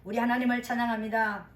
우리 하나님을 찬양합니다.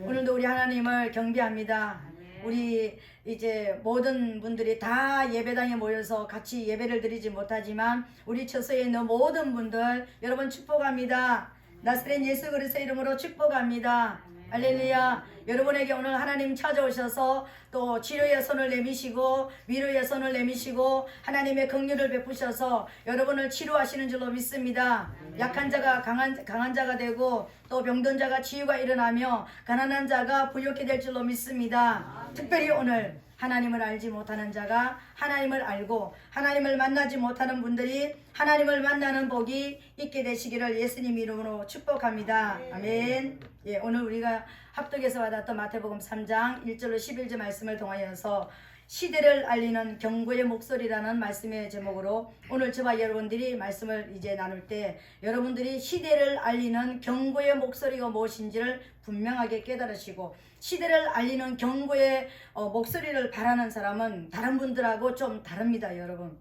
오늘도 우리 하나님을 경배합니다. 우리 이제 모든 분들이 다 예배당에 모여서 같이 예배를 드리지 못하지만 우리 처소에 있는 모든 분들 여러분 축복합니다. 나사렛 예수 그리스도의 이름으로 축복합니다. 할렐루야. 여러분에게 오늘 하나님 찾아오셔서 또 치료의 손을 내미시고 위로의 손을 내미시고 하나님의 긍휼을 베푸셔서 여러분을 치료하시는 줄로 믿습니다. 약한 자가 강한 자가 되고 또 병든 자가 치유가 일어나며 가난한 자가 부유하게 될 줄로 믿습니다. 특별히 오늘 하나님을 알지 못하는 자가 하나님을 알고 하나님을 만나지 못하는 분들이 하나님을 만나는 복이 있게 되시기를 예수님 이름으로 축복합니다. 아멘. 예, 오늘 우리가 합독에서 받았던 마태복음 3장 1절로 11절 말씀을 통하여서 시대를 알리는 경고의 목소리라는 말씀의 제목으로 오늘 저와 여러분들이 말씀을 이제 나눌 때 여러분들이 시대를 알리는 경고의 목소리가 무엇인지를 분명하게 깨달으시고 시대를 알리는 경고의 목소리를 바라는 사람은 다른 분들하고 좀 다릅니다. 여러분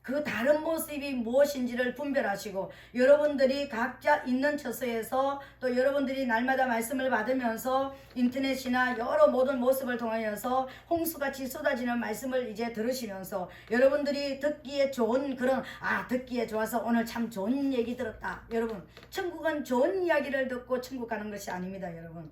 그 다른 모습이 무엇인지를 분별하시고 여러분들이 각자 있는 처소에서 또 여러분들이 날마다 말씀을 받으면서 인터넷이나 여러 모든 모습을 통하여서 홍수같이 쏟아지는 말씀을 이제 들으시면서 여러분들이 듣기에 좋은 그런 듣기에 좋아서 오늘 참 좋은 얘기 들었다. 여러분 천국은 좋은 이야기를 듣고 천국 가는 것이 아닙니다. 여러분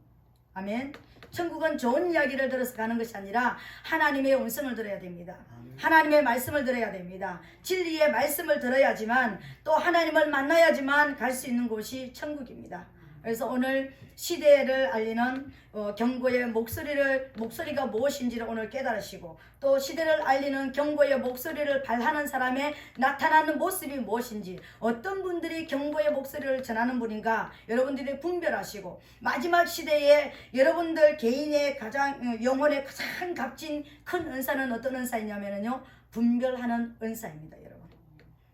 아멘. 천국은 좋은 이야기를 들어서 가는 것이 아니라 하나님의 음성을 들어야 됩니다. 하나님의 말씀을 들어야 됩니다. 진리의 말씀을 들어야지만 또 하나님을 만나야지만 갈 수 있는 곳이 천국입니다. 그래서 오늘 시대를 알리는 경고의 목소리가 무엇인지를 오늘 깨달으시고 또 시대를 알리는 경고의 목소리를 발하는 사람의 나타나는 모습이 무엇인지 어떤 분들이 경고의 목소리를 전하는 분인가 여러분들이 분별하시고 마지막 시대에 여러분들 개인의 가장 영혼의 가장 값진 큰 은사는 어떤 은사이냐면요 분별하는 은사입니다. 여러분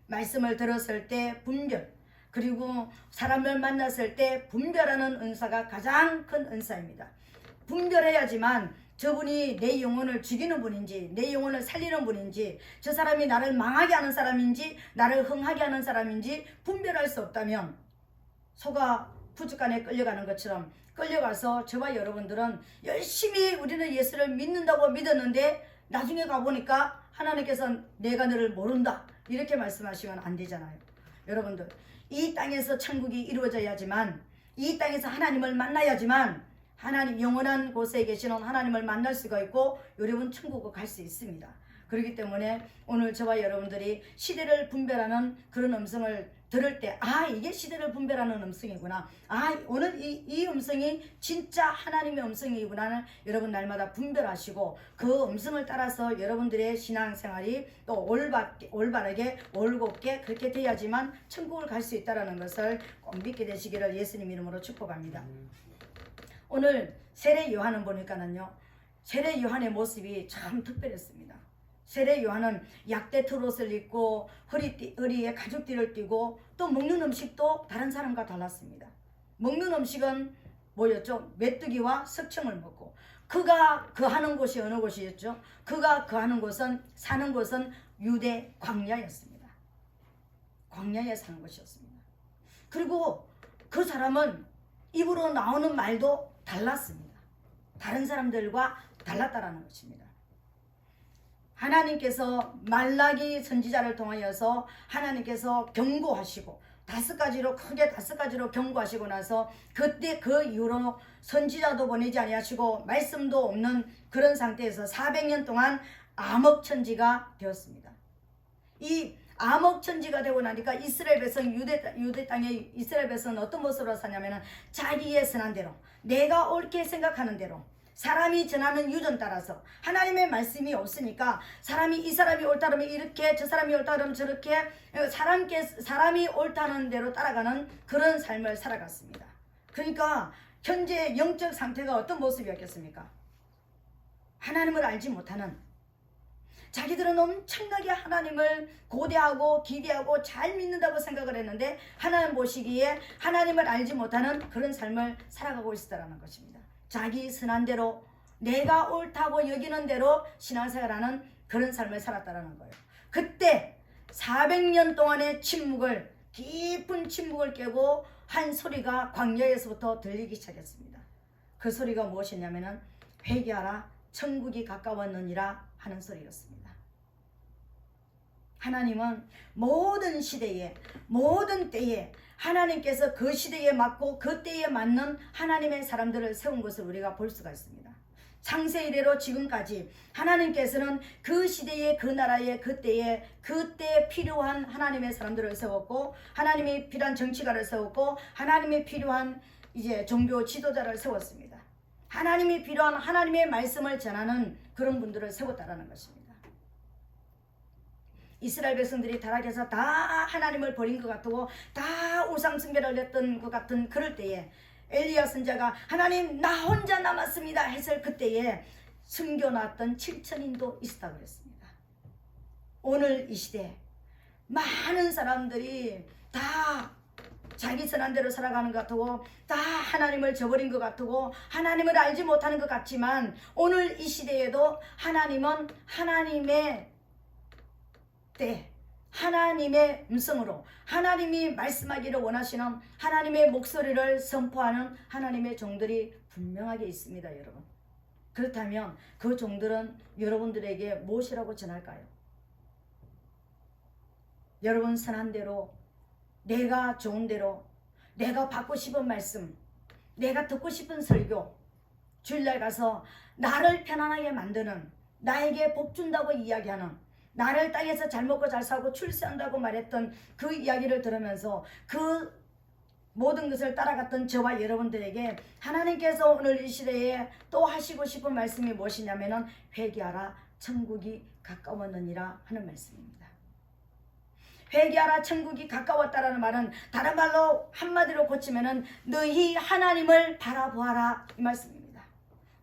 말씀을 들었을 때 분별 그리고 사람을 만났을 때 분별하는 은사가 가장 큰 은사입니다. 분별해야지만 저분이 내 영혼을 죽이는 분인지 내 영혼을 살리는 분인지 저 사람이 나를 망하게 하는 사람인지 나를 흥하게 하는 사람인지 분별할 수 없다면 소가 푸주간에 끌려가는 것처럼 끌려가서 저와 여러분들은 열심히 우리는 예수를 믿는다고 믿었는데 나중에 가보니까 하나님께서 내가 너를 모른다 이렇게 말씀하시면 안 되잖아요. 여러분들 이 땅에서 천국이 이루어져야지만 이 땅에서 하나님을 만나야지만 하나님 영원한 곳에 계시는 하나님을 만날 수가 있고 여러분 천국을 갈 수 있습니다. 그렇기 때문에 오늘 저와 여러분들이 시대를 분별하는 그런 음성을 들을 때 이게 시대를 분별하는 음성이구나 오늘 이 음성이 진짜 하나님의 음성이구나를 여러분 날마다 분별하시고 그 음성을 따라서 여러분들의 신앙생활이 또 올바르게 올곧게 그렇게 돼야지만 천국을 갈 수 있다는 것을 꼭 믿게 되시기를 예수님 이름으로 축복합니다. 오늘 세례 요한은 보니까는요 세례 요한의 모습이 참 특별했습니다. 세례 요한은 약대 트롯을 입고 허리에 가죽띠를 띠고 또 먹는 음식도 다른 사람과 달랐습니다. 먹는 음식은 뭐였죠? 메뚜기와 석청을 먹고 그가 거하는 곳이 어느 곳이었죠? 그가 거하는 곳은 사는 곳은 유대 광야였습니다. 광야에 사는 곳이었습니다. 그리고 그 사람은 입으로 나오는 말도 달랐습니다. 다른 사람들과 달랐다라는 것입니다. 하나님께서 말라기 선지자를 통하여서 하나님께서 경고하시고 크게 다섯 가지로 경고하시고 나서 그때 그 이후로 선지자도 보내지 아니하시고 말씀도 없는 그런 상태에서 400년 동안 암흑천지가 되었습니다. 이 암흑천지가 되고 나니까 이스라엘 백성 유대 땅의 이스라엘 백성은 어떤 모습으로 사냐면 자기의 선한 대로 내가 옳게 생각하는 대로 사람이 전하는 유전 따라서 하나님의 말씀이 없으니까 이 사람이 옳다 그러면 이렇게 저 사람이 옳다 그러면 저렇게 사람이 옳다는 대로 따라가는 그런 삶을 살아갔습니다. 그러니까 현재 영적 상태가 어떤 모습이었겠습니까? 하나님을 알지 못하는 자기들은 엄청나게 하나님을 고대하고 기대하고 잘 믿는다고 생각을 했는데 하나님 보시기에 하나님을 알지 못하는 그런 삶을 살아가고 있었다는 것입니다. 자기 선한 대로 내가 옳다고 여기는 대로 신앙생활하는 그런 삶을 살았다는 거예요. 그때 400년 동안의 침묵을 깊은 침묵을 깨고 한 소리가 광야에서부터 들리기 시작했습니다. 그 소리가 무엇이냐면은 회개하라 천국이 가까웠느니라 하는 소리였습니다. 하나님은 모든 시대에 모든 때에 하나님께서 그 시대에 맞고 그 때에 맞는 하나님의 사람들을 세운 것을 우리가 볼 수가 있습니다. 창세 이래로 지금까지 하나님께서는 그 시대에 그 나라에 그때에 그때에 필요한 하나님의 사람들을 세웠고 하나님이 필요한 정치가를 세웠고 하나님이 필요한 이제 종교 지도자를 세웠습니다. 하나님이 필요한 하나님의 말씀을 전하는 그런 분들을 세웠다라는 것입니다. 이스라엘 백성들이 타락해서 다 하나님을 버린 것 같고 다 우상 숭배를 했던 것 같은 그럴 때에 엘리야 선지자가 하나님 나 혼자 남았습니다 했을 그때에 숨겨놨던 7천인도 있었다고 그랬습니다. 오늘 이 시대 많은 사람들이 다 자기 선한 대로 살아가는 것 같고 다 하나님을 저버린 것 같고 하나님을 알지 못하는 것 같지만 오늘 이 시대에도 하나님은 하나님의 때 하나님의 음성으로 하나님이 말씀하기를 원하시는 하나님의 목소리를 선포하는 하나님의 종들이 분명하게 있습니다. 여러분, 그렇다면 그 종들은 여러분들에게 무엇이라고 전할까요? 여러분 선한 대로 내가 좋은 대로 내가 받고 싶은 말씀 내가 듣고 싶은 설교 주일날 가서 나를 편안하게 만드는 나에게 복 준다고 이야기하는 나를 땅에서 잘 먹고 잘 살고 출세한다고 말했던 그 이야기를 들으면서 그 모든 것을 따라갔던 저와 여러분들에게 하나님께서 오늘 이 시대에 또 하시고 싶은 말씀이 무엇이냐면은 회개하라 천국이 가까웠느니라 하는 말씀입니다. 회개하라 천국이 가까웠다라는 말은 다른 말로 한마디로 고치면은 너희 하나님을 바라보아라 이 말씀입니다.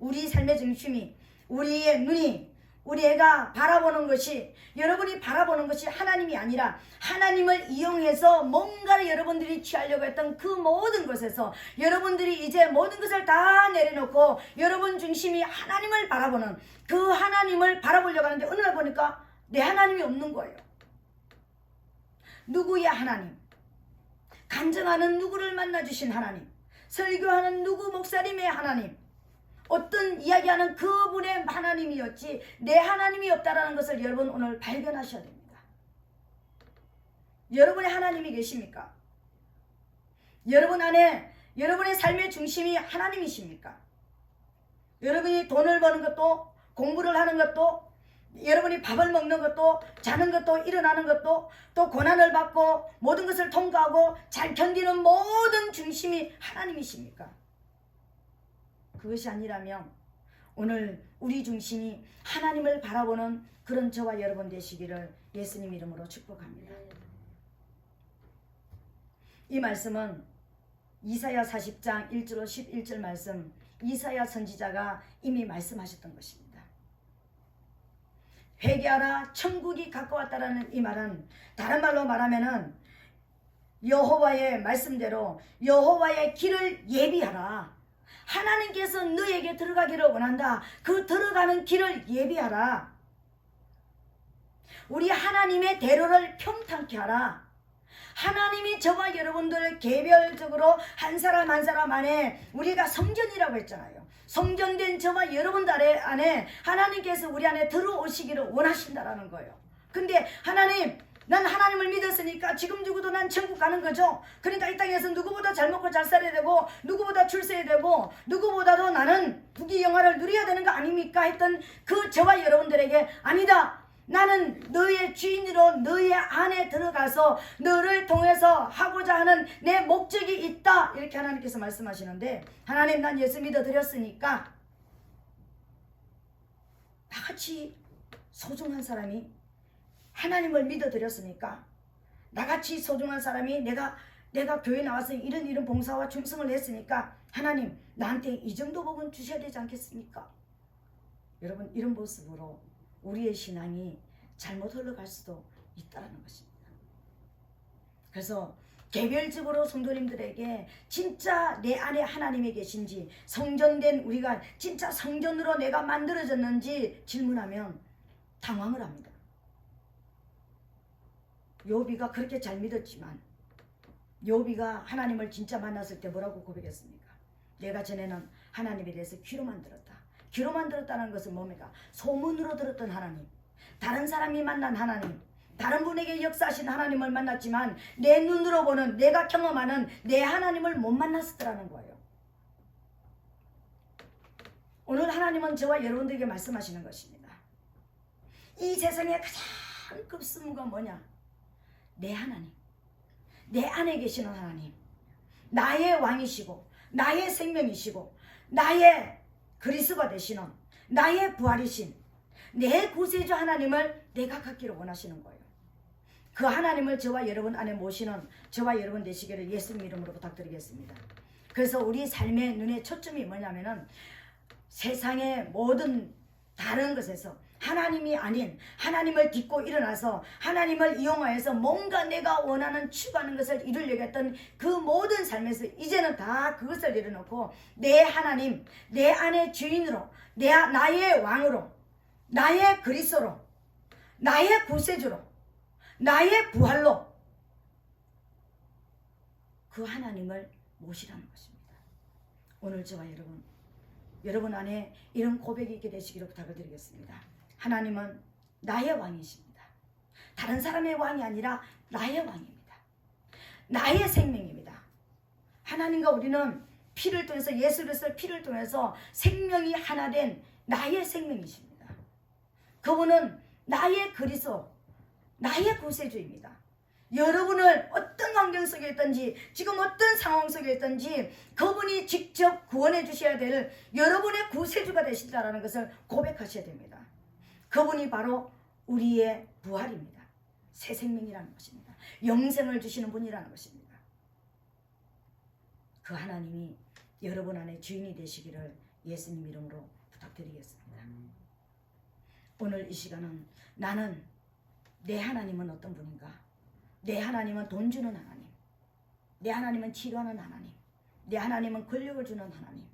우리 삶의 중심이 우리의 눈이 우리 애가 바라보는 것이 여러분이 바라보는 것이 하나님이 아니라 하나님을 이용해서 뭔가를 여러분들이 취하려고 했던 그 모든 것에서 여러분들이 이제 모든 것을 다 내려놓고 여러분 중심이 하나님을 바라보는 그 하나님을 바라보려고 하는데 어느 날 보니까 내 하나님이 없는 거예요. 누구의 하나님? 간증하는 누구를 만나주신 하나님, 설교하는 누구 목사님의 하나님, 어떤 이야기하는 그분의 하나님이었지 내 하나님이 없다라는 것을 여러분 오늘 발견하셔야 됩니다. 여러분의 하나님이 계십니까? 여러분 안에 여러분의 삶의 중심이 하나님이십니까? 여러분이 돈을 버는 것도 공부를 하는 것도 여러분이 밥을 먹는 것도 자는 것도 일어나는 것도 또 고난을 받고 모든 것을 통과하고 잘 견디는 모든 중심이 하나님이십니까? 그것이 아니라면 오늘 우리 중심이 하나님을 바라보는 그런 저와 여러분 되시기를 예수님 이름으로 축복합니다. 이 말씀은 이사야 40장 1절로 11절 말씀 이사야 선지자가 이미 말씀하셨던 것입니다. 회개하라 천국이 가까웠다라는 이 말은 다른 말로 말하면은 여호와의 말씀대로 여호와의 길을 예비하라. 하나님께서 너에게 들어가기를 원한다. 그 들어가는 길을 예비하라. 우리 하나님의 대로를 평탄케 하라. 하나님이 저와 여러분들 개별적으로 한 사람 한 사람 안에 우리가 성전이라고 했잖아요. 성전된 저와 여러분들 안에 하나님께서 우리 안에 들어오시기를 원하신다라는 거예요. 근데 하나님 난 하나님을 믿었으니까 지금 죽어도 난 천국 가는 거죠. 그러니까 이 땅에서 누구보다 잘 먹고 잘 살아야 되고 누구보다 출세해야 되고 누구보다도 나는 부귀영화를 누려야 되는 거 아닙니까? 했던 그 저와 여러분들에게 아니다. 나는 너의 주인으로 너의 안에 들어가서 너를 통해서 하고자 하는 내 목적이 있다. 이렇게 하나님께서 말씀하시는데 하나님 난 예수 믿어드렸으니까 나같이 소중한 사람이 하나님을 믿어드렸으니까 나같이 소중한 사람이 내가 교회 나와서 이런 봉사와 충성을 했으니까 하나님 나한테 이 정도 복은 주셔야 되지 않겠습니까? 여러분 이런 모습으로 우리의 신앙이 잘못 흘러갈 수도 있다는 것입니다. 그래서 개별적으로 성도님들에게 진짜 내 안에 하나님이 계신지 성전된 우리가 진짜 성전으로 내가 만들어졌는지 질문하면 당황을 합니다. 욥이가 그렇게 잘 믿었지만 욥이가 하나님을 진짜 만났을 때 뭐라고 고백했습니까? 내가 전에는 하나님에 대해서 귀로만 들었다. 귀로만 들었다는 것은 뭡니까? 소문으로 들었던 하나님, 다른 사람이 만난 하나님, 다른 분에게 역사하신 하나님을 만났지만 내 눈으로 보는, 내가 경험하는 내 하나님을 못 만났었더라는 거예요. 오늘 하나님은 저와 여러분들에게 말씀하시는 것입니다. 이 세상에 가장 급수무가 뭐냐? 내 하나님, 내 안에 계시는 하나님, 나의 왕이시고 나의 생명이시고 나의 그리스도가 되시는, 나의 부활이신 내 구세주 하나님을 내가 갖기를 원하시는 거예요. 그 하나님을 저와 여러분 안에 모시는 저와 여러분 되시기를 예수님 이름으로 부탁드리겠습니다. 그래서 우리 삶의 눈의 초점이 뭐냐면은 세상의 모든 다른 것에서 하나님이 아닌 하나님을 딛고 일어나서 하나님을 이용하여서 뭔가 내가 원하는 추구하는 것을 이루려고 했던 그 모든 삶에서 이제는 다 그것을 내려놓고 내 하나님, 내 안의 주인으로, 나의 왕으로, 나의 그리스도로, 나의 구세주로, 나의 부활로 그 하나님을 모시라는 것입니다. 오늘 저와 여러분 안에 이런 고백이 있게 되시기를 부탁을 드리겠습니다. 하나님은 나의 왕이십니다. 다른 사람의 왕이 아니라 나의 왕입니다. 나의 생명입니다. 하나님과 우리는 피를 통해서, 예수 그리스도의 피를 통해서 생명이 하나 된 나의 생명이십니다. 그분은 나의 그리스도, 나의 구세주입니다. 여러분을 어떤 환경 속에 있든지, 지금 어떤 상황 속에 있든지 그분이 직접 구원해 주셔야 될 여러분의 구세주가 되신다는 것을 고백하셔야 됩니다. 그분이 바로 우리의 부활입니다. 새 생명이라는 것입니다. 영생을 주시는 분이라는 것입니다. 그 하나님이 여러분 안에 주인이 되시기를 예수님 이름으로 부탁드리겠습니다. 오늘 이 시간은 나는 내 하나님은 어떤 분인가? 내 하나님은 돈 주는 하나님, 내 하나님은 치료하는 하나님, 내 하나님은 권력을 주는 하나님,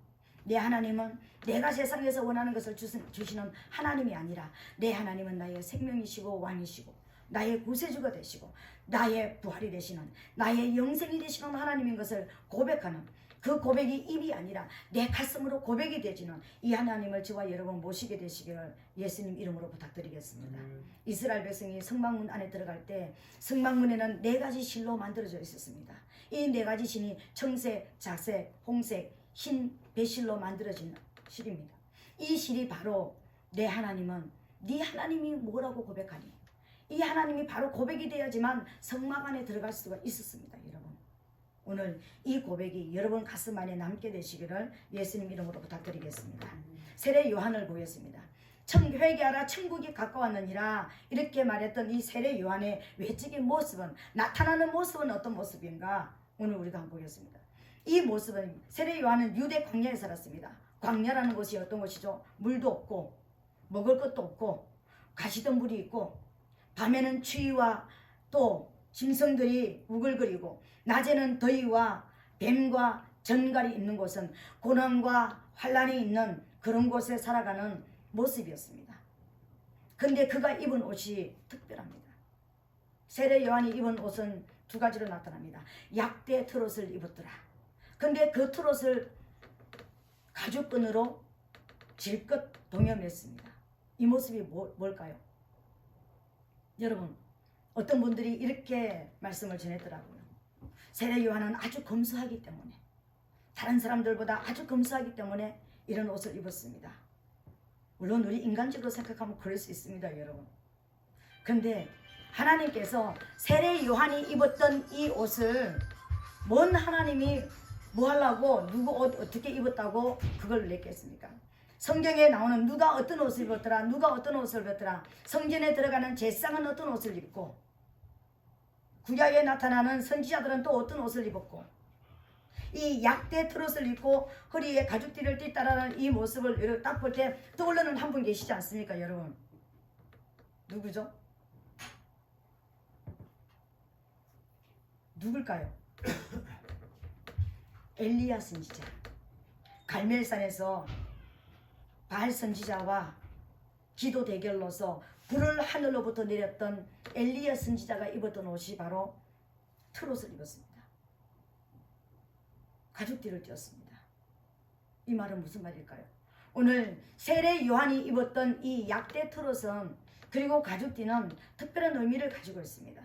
내 하나님은 내가 세상에서 원하는 것을 주시는 하나님이 아니라 내 하나님은 나의 생명이시고 왕이시고 나의 구세주가 되시고 나의 부활이 되시는, 나의 영생이 되시는 하나님인 것을 고백하는, 그 고백이 입이 아니라 내 가슴으로 고백이 되지는 이 하나님을 저와 여러분 모시게 되시기를 예수님 이름으로 부탁드리겠습니다. 이스라엘 백성이 성막문 안에 들어갈 때 성막문에는 4가지 실로 만들어져 있었습니다. 이 4가지 신이 청색, 자색, 홍색, 흰 배실로 만들어진 실입니다. 이 실이 바로 내 하나님은 네 하나님이 뭐라고 고백하니? 이 하나님이 바로 고백이 되어야지만 성막 안에 들어갈 수가 있었습니다. 여러분, 오늘 이 고백이 여러분 가슴 안에 남게 되시기를 예수님 이름으로 부탁드리겠습니다. 세례 요한을 보였습니다. 회개하라 천국이 가까웠느니라 이렇게 말했던 이 세례 요한의 외적인 모습은, 나타나는 모습은 어떤 모습인가? 오늘 우리가 한번 보겠습니다. 이 모습은, 세례 요한은 유대 광야에 살았습니다. 광야라는 곳이 어떤 곳이죠? 물도 없고 먹을 것도 없고 가시덤불이 있고 밤에는 추위와 또 짐승들이 우글거리고 낮에는 더위와 뱀과 전갈이 있는 곳은 고난과 환란이 있는 그런 곳에 살아가는 모습이었습니다. 근데 그가 입은 옷이 특별합니다. 세례 요한이 입은 옷은 2가지로 나타납니다. 약대 트롯을 입었더라. 근데 그 트롯을 가죽끈으로 질것 동여맸습니다. 이 모습이 뭘까요? 여러분, 어떤 분들이 이렇게 말씀을 전했더라고요. 세례 요한은 아주 검소하기 때문에, 다른 사람들보다 아주 검소하기 때문에 이런 옷을 입었습니다. 물론 우리 인간적으로 생각하면 그럴 수 있습니다, 여러분. 근데 하나님께서 세례 요한이 입었던 이 옷을 뭔 하나님이 뭐 하려고, 누구 옷 어떻게 입었다고 그걸 냈겠습니까? 성경에 나오는 누가 어떤 옷을 입었더라, 누가 어떤 옷을 입었더라, 성전에 들어가는 제사장은 어떤 옷을 입고, 구약에 나타나는 선지자들은 또 어떤 옷을 입었고, 이 약대 트롯을 입고 허리에 가죽띠를 띠따라는 이 모습을 딱 볼 때 떠오르는 한 분 계시지 않습니까, 여러분? 누구죠? 누굴까요? 엘리야 선지자. 갈멜산에서 바알 선지자와 기도 대결로서 불을 하늘로부터 내렸던 엘리야 선지자가 입었던 옷이 바로 트롯을 입었습니다. 가죽띠를 띄었습니다. 이 말은 무슨 말일까요? 오늘 세례 요한이 입었던 이 약대 트롯은 그리고 가죽띠는 특별한 의미를 가지고 있습니다.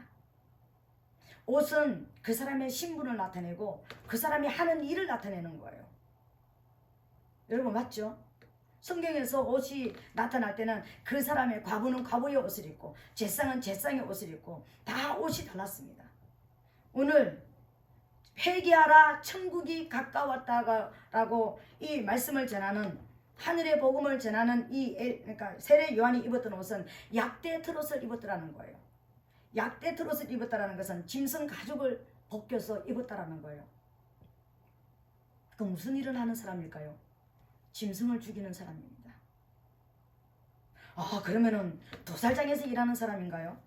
옷은 그 사람의 신분을 나타내고 그 사람이 하는 일을 나타내는 거예요. 여러분 맞죠? 성경에서 옷이 나타날 때는 그 사람의 과부는 과부의 옷을 입고 제상은 제상의 옷을 입고 다 옷이 달랐습니다. 오늘 회개하라 천국이 가까웠다라고 이 말씀을 전하는 하늘의 복음을 전하는 그러니까 세례 요한이 입었던 옷은 약대 트롯을 입었더라는 거예요. 약대 트롯을 입었다라는 것은 짐승 가죽을 벗겨서 입었다라는 거예요. 그 무슨 일을 하는 사람일까요? 짐승을 죽이는 사람입니다. 그러면은 도살장에서 일하는 사람인가요?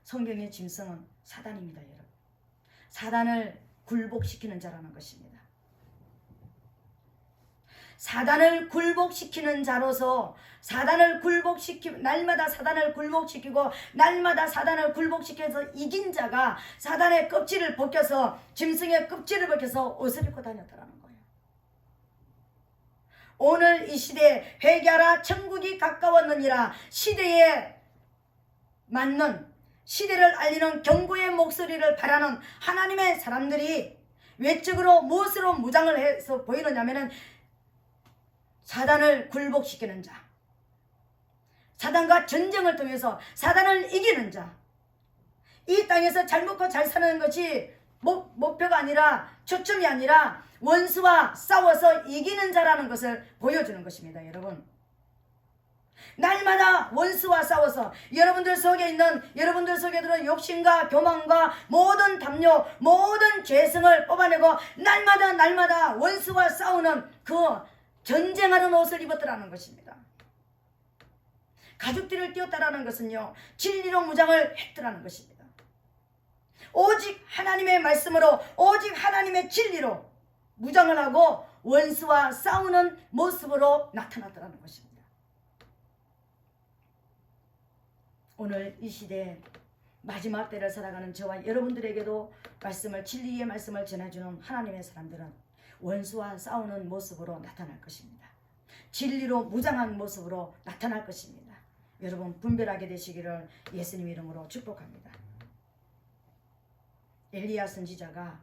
성경의 짐승은 사단입니다, 여러분. 사단을 굴복시키는 자라는 것입니다. 사단을 굴복시키는 자로서 날마다 사단을 굴복시키고 날마다 사단을 굴복시켜서 이긴 자가 사단의 껍질을 벗겨서 짐승의 껍질을 벗겨서 옷을 입고 다녔다라는 거예요. 오늘 이 시대에 회개하라 천국이 가까웠느니라 시대에 맞는 시대를 알리는 경고의 목소리를 바라는 하나님의 사람들이 외적으로 무엇으로 무장을 해서 보이느냐면은 사단을 굴복시키는 자, 사단과 전쟁을 통해서 사단을 이기는 자, 이 땅에서 잘 먹고 잘 사는 것이 목표가 아니라 초점이 아니라 원수와 싸워서 이기는 자라는 것을 보여주는 것입니다. 여러분 날마다 원수와 싸워서 여러분들 속에 들어 욕심과 교만과 모든 담요 모든 죄성을 뽑아내고 날마다 원수와 싸우는 그 전쟁하는 옷을 입었더라는 것입니다. 가죽띠를 띄었다라는 것은요 진리로 무장을 했더라는 것입니다. 오직 하나님의 말씀으로 오직 하나님의 진리로 무장을 하고 원수와 싸우는 모습으로 나타났더라는 것입니다. 오늘 이 시대에 마지막 때를 살아가는 저와 여러분들에게도 진리의 말씀을 전해주는 하나님의 사람들은 원수와 싸우는 모습으로 나타날 것입니다. 진리로 무장한 모습으로 나타날 것입니다. 여러분 분별하게 되시기를 예수님 이름으로 축복합니다. 엘리야 선지자가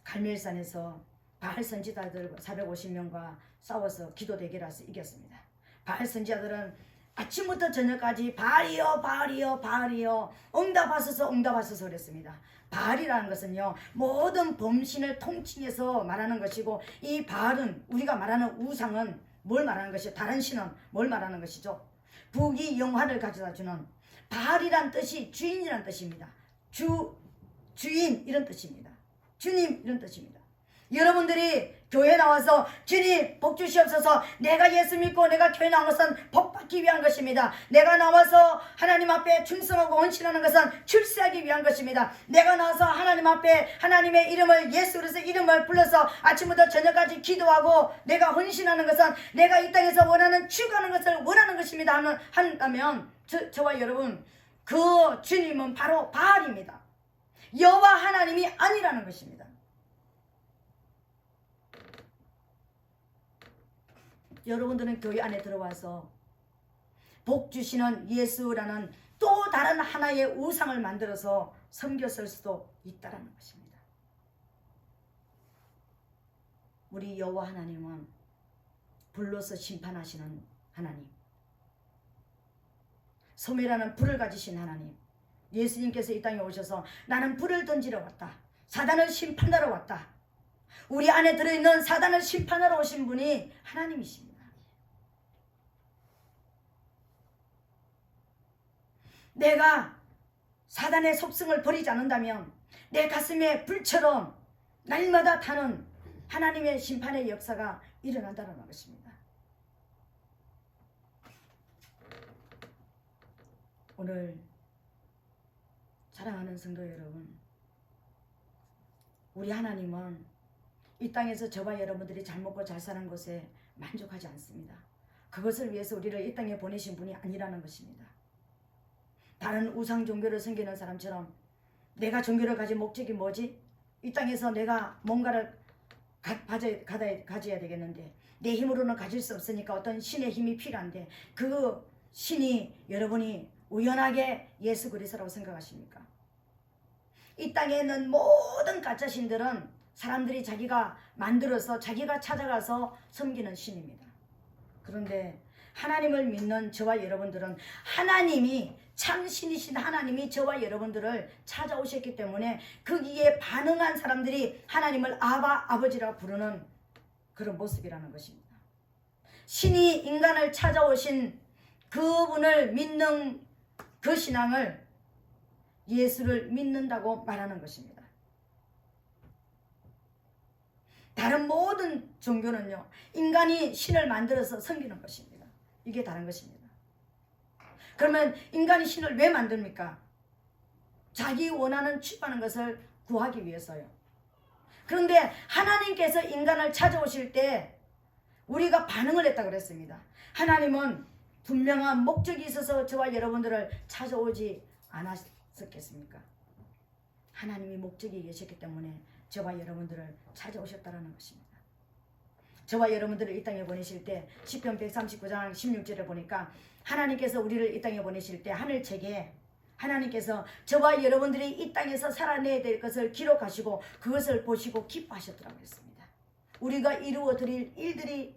갈멜산에서 바알 선지자들 450명과 싸워서 기도 대결해서 이겼습니다. 바알 선지자들은 아침부터 저녁까지 바알이여 바알이여 바알이여 응답하소서 응답하소서 그랬습니다. 바알이라는 것은요 모든 범신을 통칭해서 말하는 것이고 이 바알은 우리가 말하는 우상은 뭘 말하는 것이죠? 다른 신은 뭘 말하는 것이죠? 부귀 영화를 가져다 주는 바알이란 뜻이 주인이란 뜻입니다. 주인 이런 뜻입니다. 주님 이런 뜻입니다. 여러분들이 교회 나와서 주님 복 주시옵소서 내가 예수 믿고 내가 교회 나온 것은 복 받기 위한 것입니다. 내가 나와서 하나님 앞에 충성하고 헌신하는 것은 출세하기 위한 것입니다. 내가 나와서 하나님 앞에 하나님의 이름을 예수 그리스도의 이름을 불러서 아침부터 저녁까지 기도하고 내가 헌신하는 것은 내가 이 땅에서 원하는 추구하는 것을 원하는 것입니다 한다면 저와 여러분 그 주님은 바로 바알입니다. 여호와 하나님이 아니라는 것입니다. 여러분들은 교회 안에 들어와서 복 주시는 예수라는 또 다른 하나의 우상을 만들어서 섬겼을 수도 있다는 것입니다. 우리 여호와 하나님은 불로서 심판하시는 하나님, 소매라는 불을 가지신 하나님, 예수님께서 이 땅에 오셔서 나는 불을 던지러 왔다, 사단을 심판하러 왔다, 우리 안에 들어있는 사단을 심판하러 오신 분이 하나님이십니다. 내가 사단의 속성을 버리지 않는다면 내 가슴에 불처럼 날마다 타는 하나님의 심판의 역사가 일어난다는 것입니다. 오늘 사랑하는 성도 여러분, 우리 하나님은 이 땅에서 저와 여러분들이 잘 먹고 잘 사는 것에 만족하지 않습니다. 그것을 위해서 우리를 이 땅에 보내신 분이 아니라는 것입니다. 다른 우상 종교를 섬기는 사람처럼 내가 종교를 가진 목적이 뭐지? 이 땅에서 내가 뭔가를 가져야 되겠는데 내 힘으로는 가질 수 없으니까 어떤 신의 힘이 필요한데 그 신이 여러분이 우연하게 예수 그리스도라고 생각하십니까? 이 땅에 있는 모든 가짜 신들은 사람들이 자기가 만들어서 자기가 찾아가서 섬기는 신입니다. 그런데 하나님을 믿는 저와 여러분들은 하나님이 참 신이신 하나님이 저와 여러분들을 찾아오셨기 때문에 거기에 반응한 사람들이 하나님을 아버지라고 부르는 그런 모습이라는 것입니다. 신이 인간을 찾아오신 그분을 믿는 그 신앙을 예수를 믿는다고 말하는 것입니다. 다른 모든 종교는요, 인간이 신을 만들어서 섬기는 것입니다. 이게 다른 것입니다. 그러면 인간이 신을 왜 만듭니까? 자기 원하는 취하는 것을 구하기 위해서요. 그런데 하나님께서 인간을 찾아오실 때 우리가 반응을 했다고 그랬습니다. 하나님은 분명한 목적이 있어서 저와 여러분들을 찾아오지 않았겠습니까? 하나님이 목적이 계셨기 때문에 저와 여러분들을 찾아오셨다는 것입니다. 저와 여러분들을 이 땅에 보내실 때 시편 139장 16절에 보니까 하나님께서 우리를 이 땅에 보내실 때 하늘책에 하나님께서 저와 여러분들이 이 땅에서 살아내야 될 것을 기록하시고 그것을 보시고 기뻐하셨더라고 했습니다. 우리가 이루어 드릴 일들이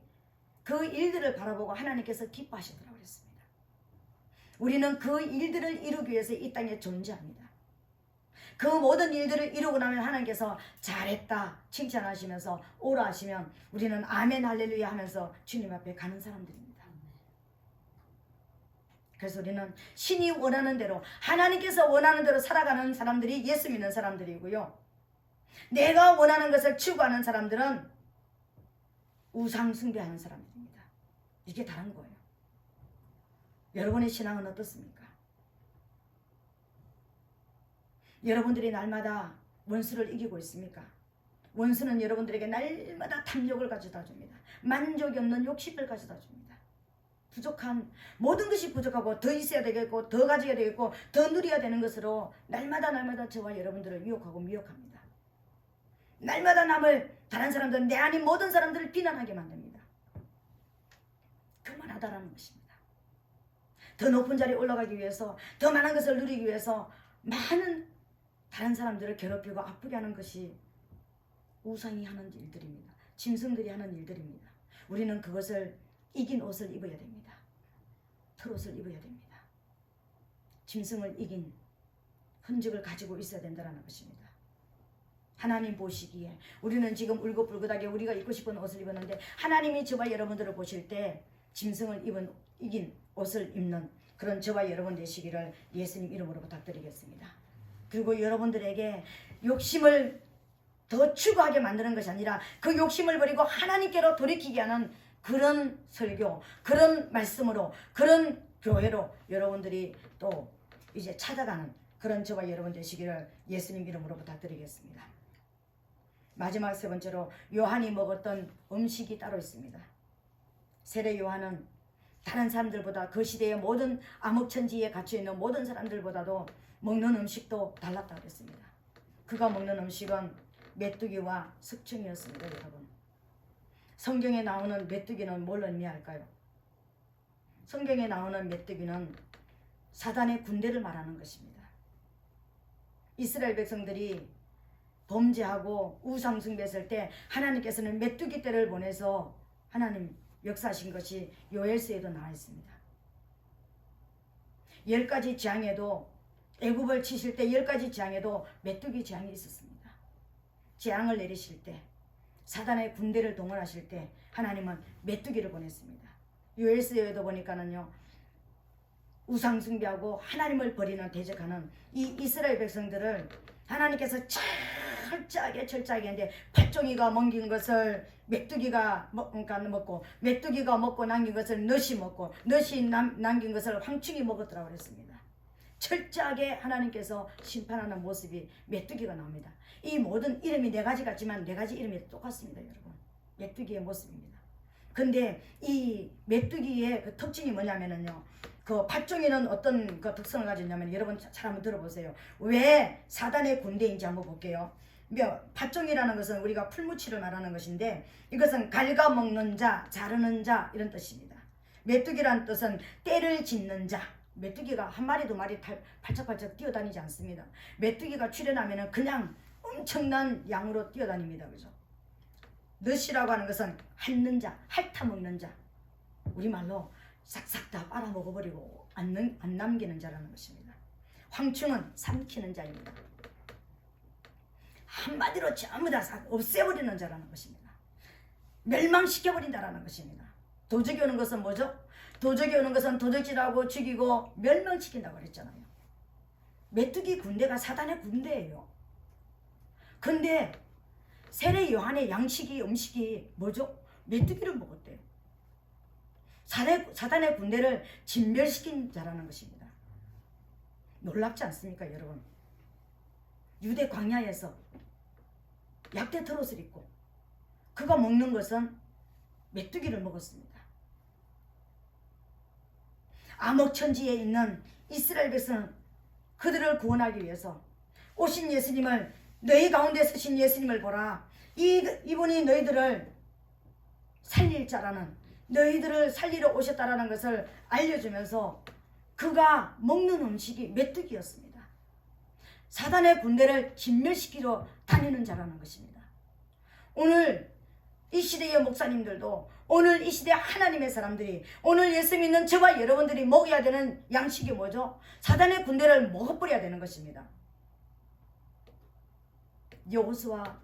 그 일들을 바라보고 하나님께서 기뻐하시더라고 했습니다. 우리는 그 일들을 이루기 위해서 이 땅에 존재합니다. 그 모든 일들을 이루고 나면 하나님께서 잘했다 칭찬하시면서 오라 하시면 우리는 아멘 할렐루야 하면서 주님 앞에 가는 사람들입니다. 그래서 우리는 신이 원하는 대로 하나님께서 원하는 대로 살아가는 사람들이 예수 믿는 사람들이고요. 내가 원하는 것을 추구하는 사람들은 우상 숭배하는 사람들입니다. 이게 다른 거예요. 여러분의 신앙은 어떻습니까? 여러분들이 날마다 원수를 이기고 있습니까? 원수는 여러분들에게 날마다 탐욕을 가져다 줍니다. 만족이 없는 욕심을 가져다 줍니다. 부족한 모든 것이 부족하고 더 있어야 되겠고 더 가져야 되겠고 더 누려야 되는 것으로 날마다 저와 여러분들을 유혹하고 미혹합니다. 날마다 다른 사람들 내 아닌 모든 사람들을 비난하게 만듭니다. 그만하다라는 것입니다. 더 높은 자리에 올라가기 위해서 더 많은 것을 누리기 위해서 많은 다른 사람들을 괴롭히고 아프게 하는 것이 우상이 하는 일들입니다. 짐승들이 하는 일들입니다. 우리는 그것을 이긴 옷을 입어야 됩니다. 털옷을 입어야 됩니다. 짐승을 이긴 흔적을 가지고 있어야 된다는 것입니다. 하나님 보시기에 우리는 지금 울긋불긋하게 우리가 입고 싶은 옷을 입었는데 하나님이 저와 여러분들을 보실 때 짐승을 이긴 옷을 입는 그런 저와 여러분 되시기를 예수님 이름으로 부탁드리겠습니다. 그리고 여러분들에게 욕심을 더 추구하게 만드는 것이 아니라 그 욕심을 버리고 하나님께로 돌이키게 하는 그런 설교, 그런 말씀으로, 그런 교회로 여러분들이 또 이제 찾아가는 그런 저와 여러분 되시기를 예수님 이름으로 부탁드리겠습니다. 마지막 세 번째로 요한이 먹었던 음식이 따로 있습니다. 세례 요한은 다른 사람들보다 그 시대의 모든 암흑천지에 갇혀있는 모든 사람들보다도 먹는 음식도 달랐다고 했습니다. 그가 먹는 음식은 메뚜기와 석청이었습니다. 여러분, 성경에 나오는 메뚜기는 뭘 의미할까요? 성경에 나오는 메뚜기는 사단의 군대를 말하는 것입니다. 이스라엘 백성들이 범죄하고 우상 숭배했을 때 하나님께서는 메뚜기 떼를 보내서 하나님 역사하신 것이 요엘서에도 나와 있습니다. 10가지 재앙에도 애굽을 치실 때 10가지 재앙에도 메뚜기 재앙이 있었습니다. 재앙을 내리실 때 사단의 군대를 동원하실 때 하나님은 메뚜기를 보냈습니다. 요엘서에도 보니까는요, 우상 숭배하고 하나님을 버리는 대적하는 이 이스라엘 백성들을 하나님께서 철저하게 했는데 팥종이가 먹인 것을 메뚜기가 먹고 메뚜기가 먹고 남긴 것을 넛이 먹고 넛이 남긴 것을 황충이 먹었더라고 그랬습니다. 철저하게 하나님께서 심판하는 모습이 메뚜기가 나옵니다. 이 모든 이름이 4가지 같지만 4가지 이름이 똑같습니다. 여러분, 메뚜기의 모습입니다. 근데 이 메뚜기의 그 특징이 뭐냐면요, 그 팥종이는 어떤 그 특성을 가지고 있냐면 여러분 잘 한번 들어보세요. 왜 사단의 군대인지 한번 볼게요. 팥종이라는 것은 우리가 풀무치를 말하는 것인데 이것은 갉아먹는 자, 자르는 자 이런 뜻입니다. 메뚜기란 뜻은 때를 짓는 자. 메뚜기가 한 마리 두 마리 팔짝팔짝 뛰어다니지 않습니다. 메뚜기가 출현하면 그냥 엄청난 양으로 뛰어다닙니다. 그죠? 넛이라고 하는 것은 핥는 자, 핥아먹는 자. 우리말로 싹싹 다 빨아먹어버리고 안 남기는 자라는 것입니다. 황충은 삼키는 자입니다. 한마디로 전부 다 없애버리는 자라는 것입니다. 멸망시켜버린다라는 것입니다. 도적이 오는 것은 뭐죠? 도적이 오는 것은 도적질하고 죽이고 멸망시킨다고 그랬잖아요. 메뚜기 군대가 사단의 군대예요. 근데 세례 요한의 양식이 음식이 뭐죠? 메뚜기를 먹었대요. 사단의 군대를 진멸시킨 자라는 것입니다. 놀랍지 않습니까 여러분? 유대 광야에서 약대 털옷을 입고 그가 먹는 것은 메뚜기를 먹었습니다. 암흑천지에 있는 이스라엘 백성은 그들을 구원하기 위해서 오신 예수님을, 너희 가운데 서신 예수님을 보라. 이분이 너희들을 살릴 자라는, 너희들을 살리러 오셨다라는 것을 알려주면서 그가 먹는 음식이 메뚜기였습니다. 사단의 군대를 진멸시키러 다니는 자라는 것입니다. 오늘 이 시대의 목사님들도, 오늘 이 시대 하나님의 사람들이, 오늘 예수 믿는 저와 여러분들이 먹어야 되는 양식이 뭐죠? 사단의 군대를 먹어버려야 되는 것입니다. 여호수아,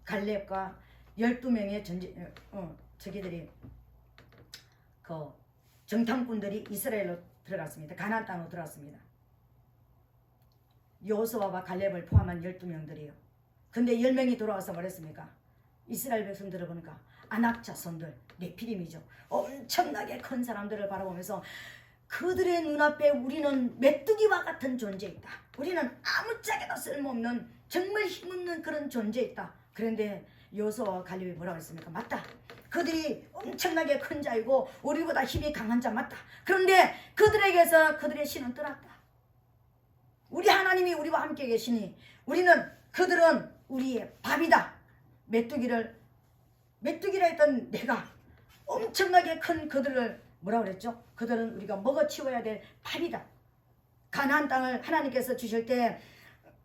갈렙과 12명의 저기들이 그 정탐꾼들이 이스라엘로 들어갔습니다. 가나안 땅으로 들어갔습니다. 여호수아와 갈렙을 포함한 12명들이요. 근데 10명이 돌아와서 뭐랬습니까? 이스라엘 백성들을 보니까 아낙 자손들, 네피림이죠. 엄청나게 큰 사람들을 바라보면서 그들의 눈앞에 우리는 메뚜기와 같은 존재이다. 우리는 아무짝에도 쓸모없는 정말 힘없는 그런 존재이다. 그런데 여호수아와 갈렙이 뭐라고 했습니까? 맞다. 그들이 엄청나게 큰 자이고 우리보다 힘이 강한 자 맞다. 그런데 그들에게서 그들의 신은 떠났다. 우리 하나님이 우리와 함께 계시니 그들은 우리의 밥이다. 메뚜기라 했던 내가 엄청나게 큰 그들을 뭐라고 그랬죠? 그들은 우리가 먹어치워야 될 밥이다. 가나안 땅을 하나님께서 주실 때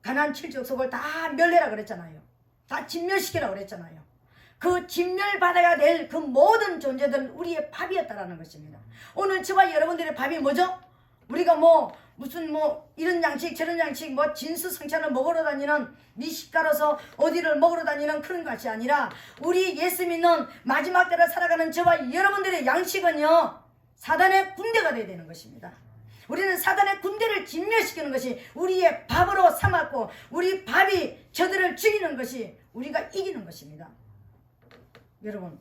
가나안 7족속을 다 멸해라 그랬잖아요. 다 진멸시키라 그랬잖아요. 그 진멸받아야 될 그 모든 존재들은 우리의 밥이었다라는 것입니다. 오늘 저와 여러분들의 밥이 뭐죠? 우리가 무슨 이런 양식 저런 양식 진수성찬을 먹으러 다니는 미식가로서 어디를 먹으러 다니는 그런 것이 아니라 우리 예수 믿는 마지막 때를 살아가는 저와 여러분들의 양식은요, 사단의 군대가 되어야 되는 것입니다. 우리는 사단의 군대를 진멸시키는 것이 우리의 밥으로 삼았고 우리 밥이 저들을 죽이는 것이 우리가 이기는 것입니다. 여러분,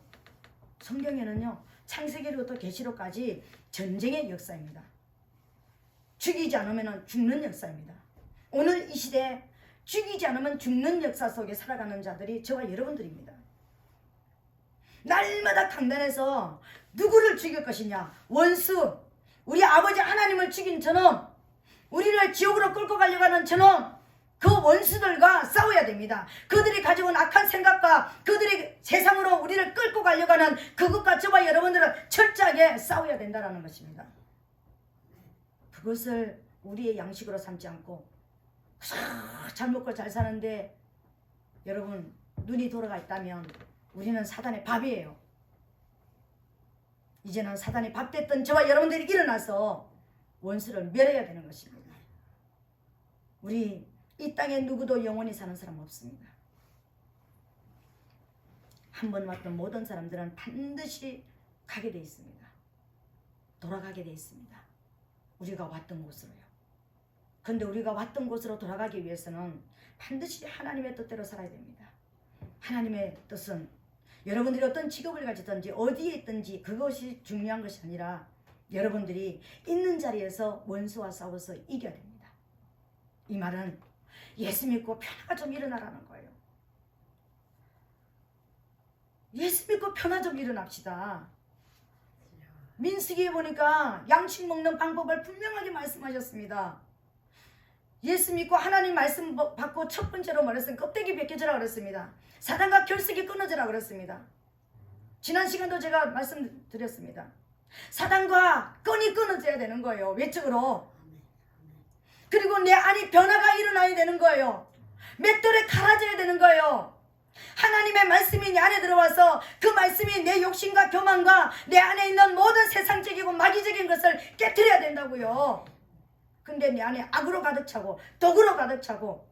성경에는요, 창세기로부터 계시록까지 전쟁의 역사입니다. 죽이지 않으면 죽는 역사입니다. 오늘 이 시대에 죽이지 않으면 죽는 역사 속에 살아가는 자들이 저와 여러분들입니다. 날마다 강단에서 누구를 죽일 것이냐? 원수, 우리 아버지 하나님을 죽인 저놈, 우리를 지옥으로 끌고 가려고 하는 저놈, 그 원수들과 싸워야 됩니다. 그들이 가지고 온 악한 생각과 그들이 세상으로 우리를 끌고 가려고 하는 그것과 저와 여러분들은 철저하게 싸워야 된다는 것입니다. 그것을 우리의 양식으로 삼지 않고 잘 먹고 잘 사는데 여러분 눈이 돌아가 있다면 우리는 사단의 밥이에요. 이제는 사단의 밥 됐던 저와 여러분들이 일어나서 원수를 멸해야 되는 것입니다. 우리 이 땅에 누구도 영원히 사는 사람 없습니다. 한 번 왔던 모든 사람들은 반드시 가게 돼 있습니다. 돌아가게 돼 있습니다. 우리가 왔던 곳으로요. 그런데 우리가 왔던 곳으로 돌아가기 위해서는 반드시 하나님의 뜻대로 살아야 됩니다. 하나님의 뜻은 여러분들이 어떤 직업을 가지든지 어디에 있든지 그것이 중요한 것이 아니라 여러분들이 있는 자리에서 원수와 싸워서 이겨야 됩니다. 이 말은 예수 믿고 편화가 좀 일어나라는 거예요. 예수 믿고 편화 좀 일어납시다. 민수기에 보니까 양식 먹는 방법을 분명하게 말씀하셨습니다. 예수 믿고 하나님 말씀 받고 첫 번째로 말했으면 껍데기 벗겨지라 그랬습니다. 사단과 결석이 끊어지라 그랬습니다. 지난 시간도 제가 말씀드렸습니다. 사단과 끈이 끊어져야 되는 거예요. 외적으로. 그리고 내 안에 변화가 일어나야 되는 거예요. 맷돌에 갈아져야 되는 거예요. 하나님의 말씀이 내 안에 들어와서 그 말씀이 내 욕심과 교만과 내 안에 있는 모든 세상적이고 마귀적인 것을 깨트려야 된다고요. 근데 내 안에 악으로 가득 차고 독으로 가득 차고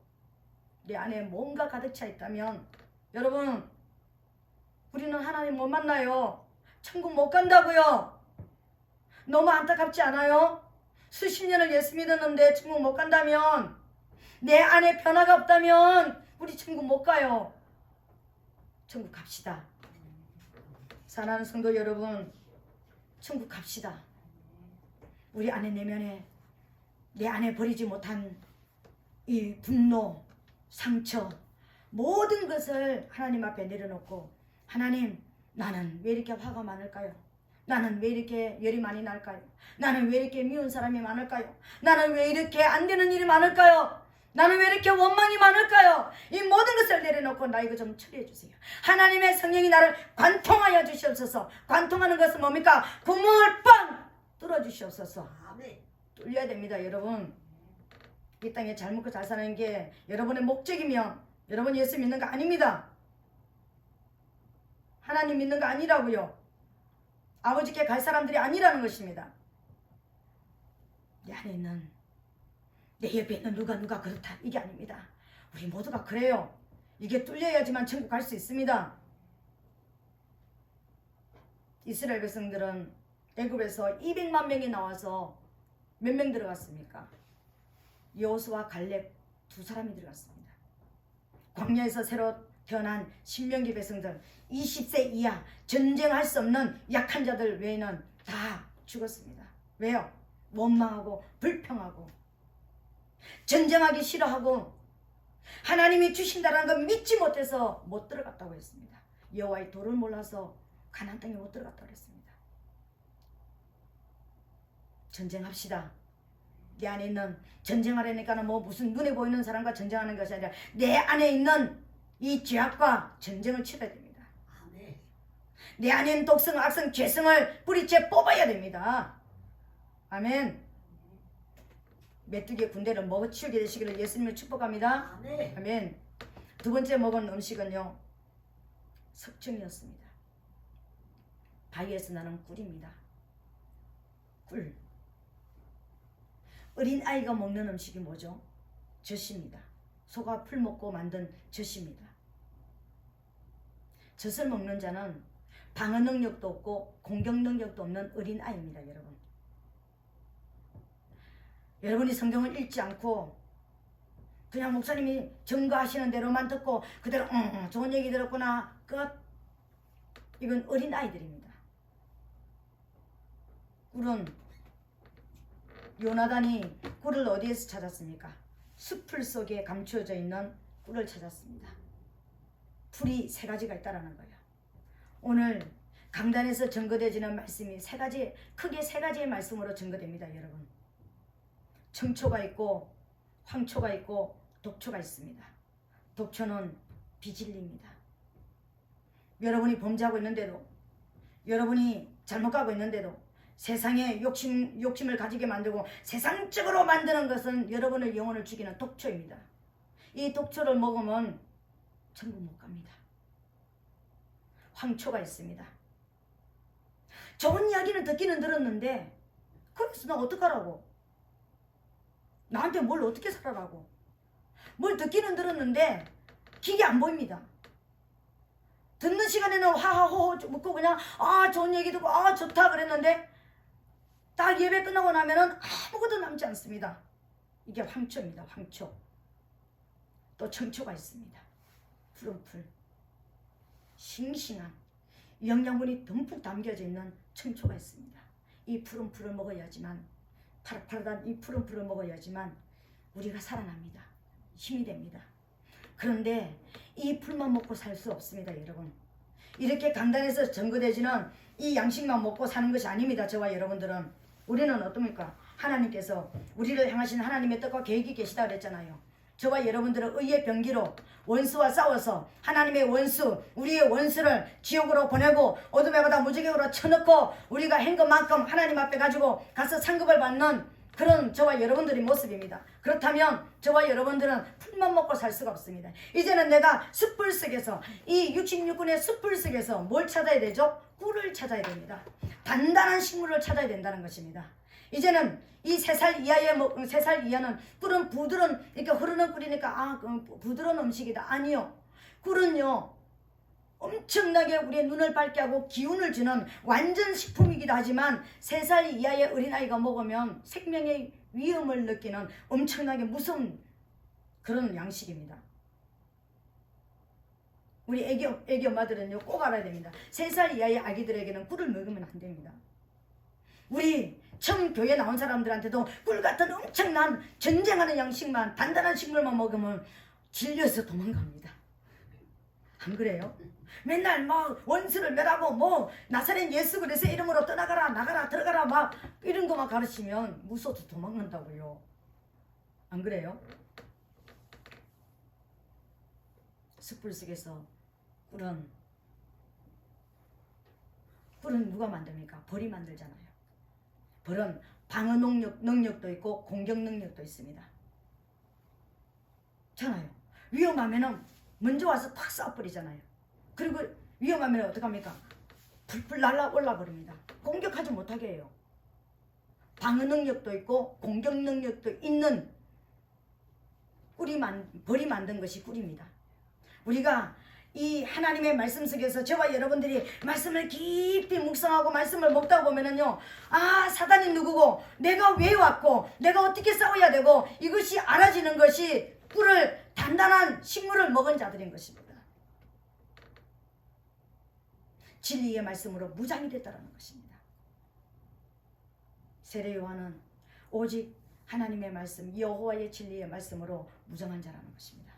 내 안에 뭔가 가득 차 있다면 여러분, 우리는 하나님 못 만나요. 천국 못 간다고요. 너무 안타깝지 않아요? 수십 년을 예수 믿었는데 천국 못 간다면, 내 안에 변화가 없다면 우리 천국 못 가요. 천국 갑시다. 사랑하는 성도 여러분, 천국 갑시다. 우리 안에 내면에 내 안에 버리지 못한 이 분노, 상처, 모든 것을 하나님 앞에 내려놓고, 하나님, 나는 왜 이렇게 화가 많을까요? 나는 왜 이렇게 열이 많이 날까요? 나는 왜 이렇게 미운 사람이 많을까요? 나는 왜 이렇게 안 되는 일이 많을까요? 나는 왜 이렇게 원망이 많을까요? 이 모든 것을 내려놓고 나 이거 좀 처리해 주세요. 하나님의 성령이 나를 관통하여 주시옵소서. 관통하는 것은 뭡니까? 구멍을 뻥 뚫어 주시옵소서. 뚫려야 됩니다, 여러분. 이 땅에 잘 먹고 잘 사는 게 여러분의 목적이면 여러분 예수 믿는 거 아닙니다. 하나님 믿는 거 아니라고요. 아버지께 갈 사람들이 아니라는 것입니다. 내 안에 있는, 내 옆에 있는 누가 그렇다, 이게 아닙니다. 우리 모두가 그래요. 이게 뚫려야지만 천국 갈 수 있습니다. 이스라엘 백성들은 애굽에서 200만 명이 나와서 몇 명 들어갔습니까? 여호수아 갈렙 두 사람이 들어갔습니다. 광야에서 새로 태어난 신명기 백성들, 20세 이하 전쟁할 수 없는 약한 자들 외에는 다 죽었습니다. 왜요? 원망하고 불평하고 전쟁하기 싫어하고 하나님이 주신다는 걸 믿지 못해서 못 들어갔다고 했습니다. 여호와의 도를 몰라서 가나안 땅에 못 들어갔다고 했습니다. 전쟁합시다. 내 안에 있는, 전쟁하려니까는 뭐 무슨 눈에 보이는 사람과 전쟁하는 것이 아니라 내 안에 있는 이 죄악과 전쟁을 치러야 됩니다. 내 안에 있는 독성, 악성, 죄성을 뿌리째 뽑아야 됩니다. 아멘. 메뚜기의 군대를 먹어치우게 되시기를 예수님을 축복합니다. 아멘. 두 번째 먹은 음식은요, 석청이었습니다. 바위에서 나는 꿀입니다. 꿀. 어린 아이가 먹는 음식이 뭐죠? 젖입니다. 소가 풀 먹고 만든 젖입니다. 젖을 먹는 자는 방어 능력도 없고 공격 능력도 없는 어린 아이입니다, 여러분. 여러분이 성경을 읽지 않고 그냥 목사님이 증거하시는 대로만 듣고 그대로 좋은 얘기 들었구나, 끝. 이건 어린 아이들입니다. 꿀은, 요나단이 꿀을 어디에서 찾았습니까? 숲풀 속에 감추어져 있는 꿀을 찾았습니다. 풀이 세 가지가 있다라는 거예요. 오늘 강단에서 증거되어지는 말씀이 크게 세 가지의 말씀으로 증거됩니다, 여러분. 청초가 있고 황초가 있고 독초가 있습니다. 독초는 비진리입니다. 여러분이 범죄하고 있는데도, 여러분이 잘못 가고 있는데도 세상에 욕심을 가지게 만들고 세상적으로 만드는 것은 여러분의 영혼을 죽이는 독초입니다. 이 독초를 먹으면 천국 못 갑니다. 황초가 있습니다. 좋은 이야기는 듣기는 들었는데 그래서 나 어떡하라고, 나한테 뭘 어떻게 살아라고, 뭘 듣기는 들었는데 길이 안 보입니다. 듣는 시간에는 하하호호 묻고 그냥 좋은 얘기 듣고 좋다 그랬는데 딱 예배 끝나고 나면은 아무것도 남지 않습니다. 이게 황초입니다. 황초. 또 청초가 있습니다. 푸른 풀, 싱싱한 영양분이 듬뿍 담겨져 있는 청초가 있습니다. 이 푸른 풀을 먹어야지만, 파릇파릇한 이 푸른 풀을 먹어야지만 우리가 살아납니다. 힘이 됩니다. 그런데 이 풀만 먹고 살 수 없습니다, 여러분. 이렇게 강단에서 증거되지는 이 양식만 먹고 사는 것이 아닙니다. 저와 여러분들은. 우리는 어떻습니까? 하나님께서 우리를 향하신 하나님의 뜻과 계획이 계시다 그랬잖아요. 저와 여러분들은 의의 병기로 원수와 싸워서 하나님의 원수, 우리의 원수를 지옥으로 보내고 어둠의 바다 무지개로 쳐넣고 우리가 한 것만큼 하나님 앞에 가지고 가서 상급을 받는 그런 저와 여러분들의 모습입니다. 그렇다면 저와 여러분들은 풀만 먹고 살 수가 없습니다. 이제는 내가 숯불 속에서 이 66군의 숯불 속에서 뭘 찾아야 되죠? 꿀을 찾아야 됩니다. 단단한 식물을 찾아야 된다는 것입니다. 이제는 이 3살 이하는 꿀은 부드러운 이렇게 흐르는 꿀이니까 부드러운 음식이다. 아니요. 꿀은요 엄청나게 우리의 눈을 밝게 하고 기운을 주는 완전 식품이기도 하지만 3살 이하의 어린아이가 먹으면 생명의 위험을 느끼는 엄청나게 무서운 그런 양식입니다. 우리 애기 엄마들은요 꼭 알아야 됩니다. 3살 이하의 아기들에게는 꿀을 먹으면 안 됩니다. 우리 처음 교회 나온 사람들한테도 꿀 같은 엄청난 전쟁하는 양식만 단단한 식물만 먹으면 질려서 도망갑니다. 안 그래요? 맨날 막 원수를 멸하고 나사렛 예수 그리스도의 이름으로 떠나가라 나가라 들어가라 막 이런 것만 가르치면 무서워서 도망간다고요. 안 그래요? 숯불 속에서 꿀은 누가 만듭니까? 벌이 만들잖아요. 벌은 방어 능력도 있고 공격 능력도 있습니다. 잖아요. 위험하면은 먼저 와서 탁 쏴버리잖아요. 그리고 위험하면 어떡합니까? 풀풀 날아올라 버립니다. 공격하지 못하게 해요. 방어 능력도 있고 공격 능력도 있는 벌이 만든 것이 꿀입니다. 우리가 이 하나님의 말씀 속에서 저와 여러분들이 말씀을 깊이 묵상하고 말씀을 먹다 보면은요, 사단이 누구고 내가 왜 왔고 내가 어떻게 싸워야 되고 이것이 알아지는 것이 꿀을 단단한 식물을 먹은 자들인 것입니다. 진리의 말씀으로 무장이 됐다는 것입니다. 세례 요한은 오직 하나님의 말씀 여호와의 진리의 말씀으로 무장한 자라는 것입니다.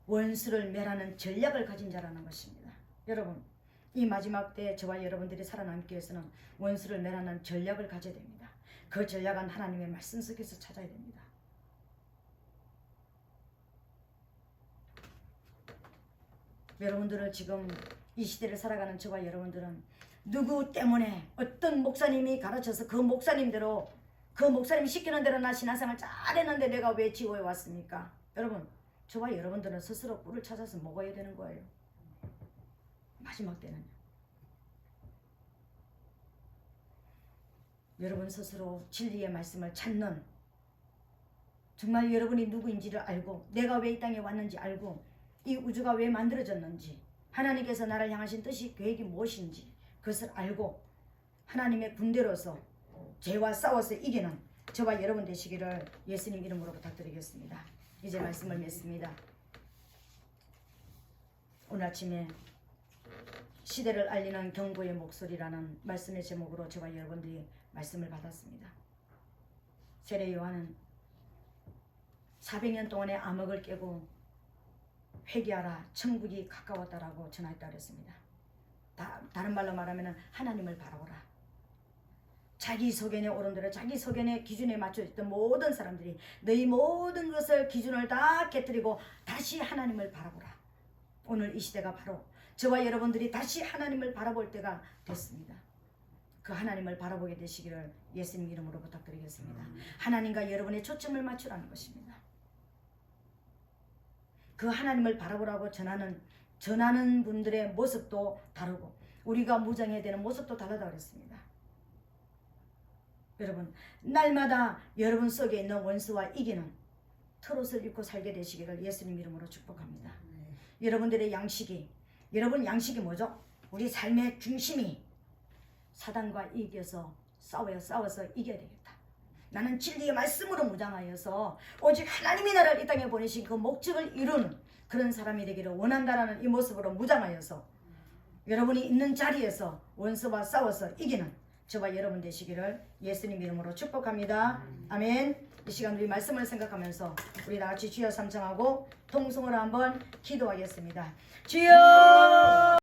원수를 멸하는 전략을 가진 자라는 것입니다. 여러분, 이 마지막 때 저와 여러분들이 살아남기 위해서는 원수를 멸하는 전략을 가져야 됩니다. 그 전략은 하나님의 말씀 속에서 찾아야 됩니다. 여러분들은 지금 이 시대를 살아가는 저와 여러분들은 누구 때문에 어떤 목사님이 가르쳐서 그 목사님대로 그 목사님이 시키는 대로 나 신앙생활 잘했는데 내가 왜 지옥에 왔습니까? 여러분, 저와 여러분들은 스스로 꿀을 찾아서 먹어야 되는 거예요. 마지막 때는 여러분 스스로 진리의 말씀을 찾는, 정말 여러분이 누구인지를 알고 내가 왜 이 땅에 왔는지 알고 이 우주가 왜 만들어졌는지 하나님께서 나를 향하신 뜻이 계획이 무엇인지 그것을 알고 하나님의 군대로서 죄와 싸워서 이기는 저와 여러분 되시기를 예수님 이름으로 부탁드리겠습니다. 이제 말씀을 맺습니다. 오늘 아침에 시대를 알리는 경고의 목소리라는 말씀의 제목으로 저와 여러분들이 말씀을 받았습니다. 세례 요한은 400년 동안의 암흑을 깨고 회개하라 천국이 가까웠다라고 전하였다 그랬습니다. 다른 말로 말하면 하나님을 바라보라. 자기 소견에 오른 대로 자기 소견의 기준에 맞춰 있던 모든 사람들이 너희 모든 것을 기준을 다 깨뜨리고 다시 하나님을 바라보라. 오늘 이 시대가 바로 저와 여러분들이 다시 하나님을 바라볼 때가 됐습니다. 그 하나님을 바라보게 되시기를 예수님 이름으로 부탁드리겠습니다. 하나님과 여러분의 초점을 맞추라는 것입니다. 그 하나님을 바라보라고 전하는 분들의 모습도 다르고 우리가 무장해야 되는 모습도 다르다고 그랬습니다. 여러분, 날마다 여러분 속에 있는 원수와 이기는 트롯을 입고 살게 되시기를 예수님 이름으로 축복합니다. 여러분들의 여러분 양식이 뭐죠? 우리 삶의 중심이 사단과 이겨서 싸워서 이겨야 되겠다. 나는 진리의 말씀으로 무장하여서 오직 하나님이 나를 이 땅에 보내신 그 목적을 이루는 그런 사람이 되기를 원한다라는 이 모습으로 무장하여서 여러분이 있는 자리에서 원수와 싸워서 이기는 저와 여러분 되시기를 예수님 이름으로 축복합니다. 아멘. 이 시간 우리 말씀을 생각하면서 우리 다같이 주여 삼창하고 통성으로 한번 기도하겠습니다. 주여